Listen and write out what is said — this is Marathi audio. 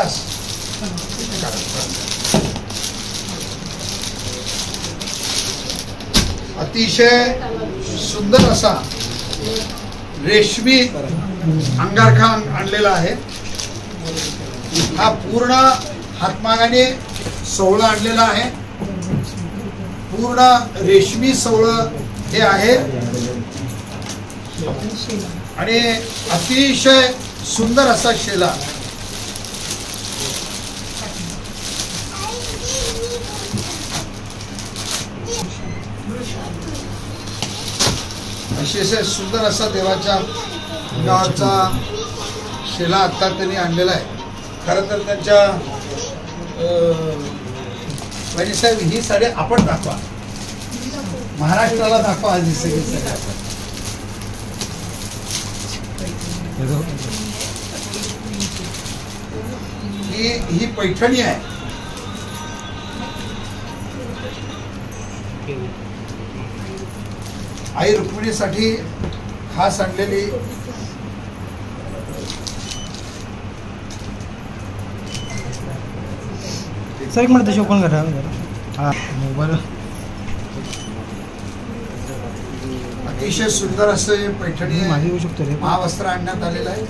विकास अतिशय सुंदर असा रेशमी अंगारखा आणलेला आहे। हा पूर्ण हातमागाने सोवळा आणलेला आहे। पूर्ण रेशमी सोवळं हे आहे आणि अतिशय सुंदर असा शेला। अतिशय सुंदर असा देवाच्या गावाचा शेला आता त्यांनी आणलेला आहे। खरं तर त्यांच्या म्हणजे साहेब ही साडी आपण दाखवा, महाराष्ट्राला दाखवा आज ही सगळी साडी। ही पैठणी आहे। आई रुक्मिणीसाठी खास आणलेली सर एक मिनिट ओपन करा। हा मोबाईल अतिशय सुंदर असं पैठणी माझी होऊ शकतो रे महावस्त्र आणण्यात आलेलं आहे।